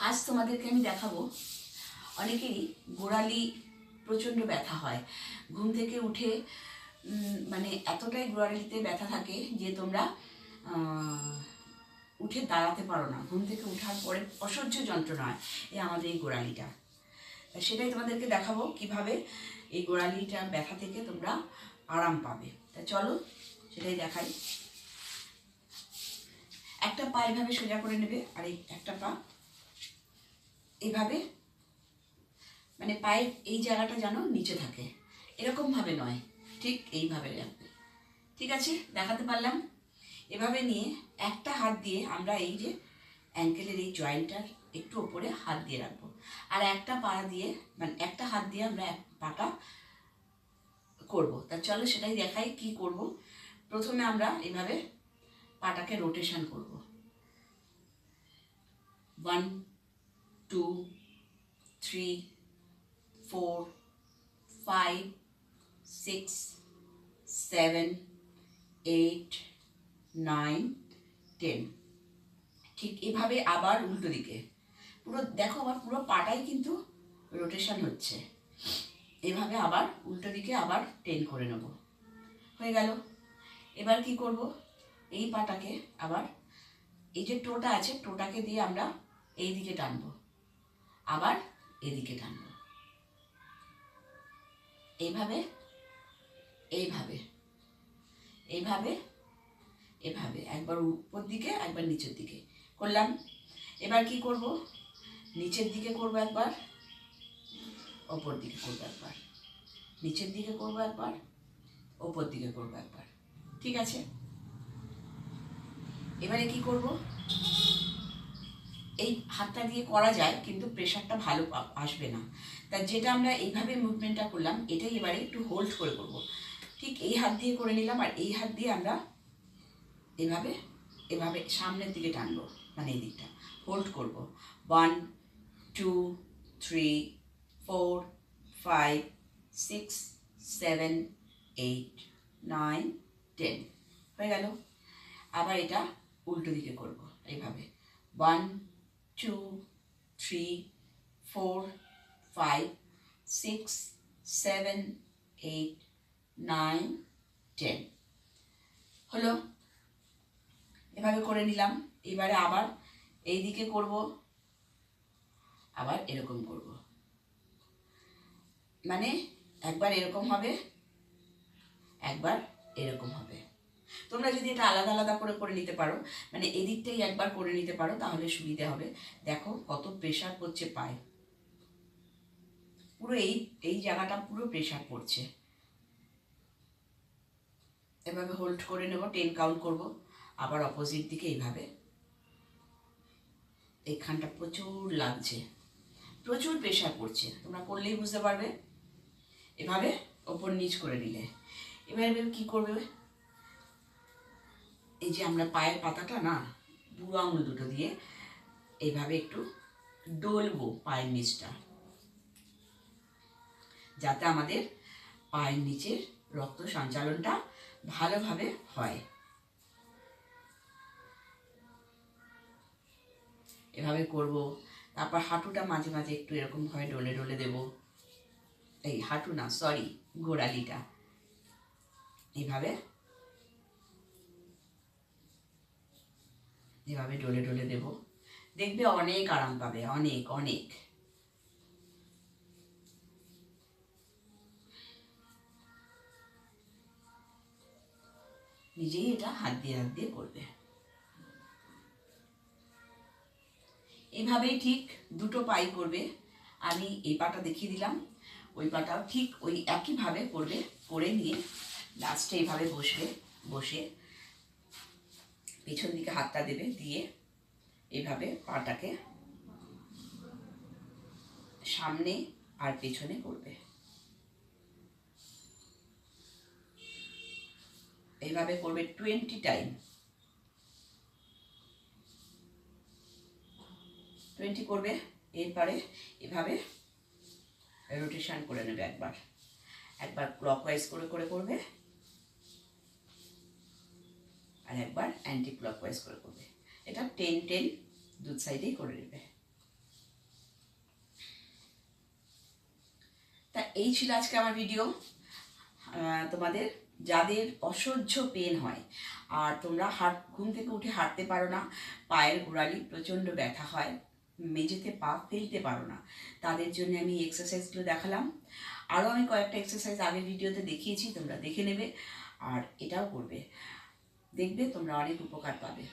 আজ তোমাদেরকে আমি দেখাবো, অনেকেরই গোড়ালি প্রচণ্ড ব্যথা হয়। ঘুম থেকে উঠে মানে এতটাই গোড়ালিতে ব্যথা থাকে যে তোমরা উঠে দাঁড়াতে পারো না। ঘুম থেকে ওঠার পরে অসহ্য যন্ত্রণা হয় আমাদের এই গোড়ালিটা। সেটাই তোমাদেরকে দেখাবো কিভাবে এই গোড়ালিটার ব্যথা থেকে তোমরা আরাম পাবে। তা চলো সেটাই দেখাই। একটা পা এভাবে সোজা করে নেবে, আর একটা পা এইভাবে, মানে পায়ের এই জায়গাটা যেন নিচে থাকে, এরকমভাবে নয়, ঠিক এইভাবে রাখবে। ঠিক আছে, দেখাতে পারলাম? এভাবে নিয়ে একটা হাত দিয়ে আমরা এই যে অ্যাঙ্কেলের এই জয়েন্টটার একটু ওপরে হাত দিয়ে রাখবো, আর একটা পা দিয়ে, মানে একটা হাত দিয়ে আমরা এক পাটা করবো। তা চলো সেটাই দেখাই কি করব। প্রথমে আমরা এইভাবে পাটাকে রোটেশন করব। 1 2 3 4 5 6 7 8 9 10। ঠিক এভাবে আবার উল্টো দিকে পুরো দেখো, আবার পুরো পাটাই কিন্তু রোটেশন হচ্ছে। এভাবে আবার উল্টো দিকে আবার 10 করে নেব। হয়ে গেল। এবার কি করব, এই পাটাকে আবার এই যে টোটা আছে, টোটাকে দিয়ে আমরা এই দিকে টানবো, আবার এদিকে টানবো, এইভাবে এইভাবে এইভাবে এভাবে, একবার উপর দিকে একবার নিচের দিকে করলাম। এবার কি করব, নিচের দিকে করব একবার, ওপর দিকে করব একবার, নিচের দিকে করব একবার, ওপর দিকে করব একবার। ঠিক আছে, এবারে কি করব, এই হাতটা দিয়ে করা যায় কিন্তু প্রেশারটা ভালো আসবে না। তা যেটা আমরা এইভাবে মুভমেন্টটা করলাম, এটাই এবারে একটু হোল্ড করে করব। ঠিক এই হাত দিয়ে করে নিলাম, আর এই হাত দিয়ে আমরা এভাবে এভাবে সামনের দিকে টানবো, মানে এই দিকটা হোল্ড করব। 1 2 3 4 5 6 7 8 9 10। হয়ে গেল। আবার এটা উল্টো দিকে করব এইভাবে। 1 2 3 4 5 6 7 8 9 10। হলো, এভাবে করে নিলাম। এবারে আবার এই দিকে করব, আবার এরকম করব, মানে একবার এরকম হবে, একবার এরকম হবে। তোমরা যদি এটা আলাদা আলাদা করে করে নিতে পারো, মানে এদিকটাই একবার করে নিতে পারো, তাহলে সুবিধা হবে। দেখো কত প্রেশার পড়ছে পায়ে, পুরো এই এই জায়গাটা পুরো প্রেশার পড়ছে। এভাবে হোল্ড করে নেব, 10 কাউন্ট করব। আবার অপোজিট দিকে এইভাবে, এইখানটা প্রচুর লাগছে, প্রচুর প্রেশার পড়ছে, তোমরা করলেই বুঝতে পারবে। এভাবে ওপর নিচ করে নিলে এভাবে কি করবে, এই যে আমরা পায়ের পাতাটা না, বুড়ো আঙুল দুটো দিয়ে এইভাবে একটু ডলবো পায়ের নিচটা, যাতে আমাদের পায়ের নিচের রক্ত সঞ্চালনটা ভালোভাবে হয়। এভাবে করব। তারপর হাঁটুটা মাঝে মাঝে একটু এরকম ভাবে ডলে ডলে দেব। এই হাঁটু না, সরি, গোড়ালিটা এইভাবে এভাবে ডলে ডলে দেব। দেখবে অনেক আরাম পাবে, অনেক অনেক। নিজেই এটা হাত দিয়ে করবে। এভাবেই ঠিক দুটো পাই করবে। আমি এই পাটা দেখিয়ে দিলাম, ওই পাটাও ঠিক ওই একইভাবে করবে। করে নিয়ে লাস্টে এইভাবে বসবে, বসে পিছন দিকে হাতটা দেবে, দিয়ে এইভাবে পাটাকে সামনে আর পেছনে করবে। এইভাবে করবে 20 টাইম, 20 করবে। এরপরে এভাবে রোটেশন করে নেবে, একবার একবার ক্লকওয়াইজ করে করে করবে, আর একবার অ্যান্টি ক্লকওয়াইজ করে করবে। এটা 10 10 দু সাইডেই করে নেবে। তা এই ছিল আজকে আমার ভিডিও। তোমাদের যাদের অসহ্য পেন হয় আর তোমরা ঘুম থেকে উঠে হাঁটতে পারো না, পায়ের গোড়ালি প্রচণ্ড ব্যথা হয়, মেঝেতে পা ফেলতে পারো না, তাদের জন্য আমি এই এক্সারসাইজগুলো দেখালাম। আরও আমি কয়েকটা এক্সারসাইজ আগের ভিডিওতে দেখিয়েছি, তোমরা দেখে নেবে আর এটাও করবে, দেখবে তোমরা অনেক উপকার পাবে।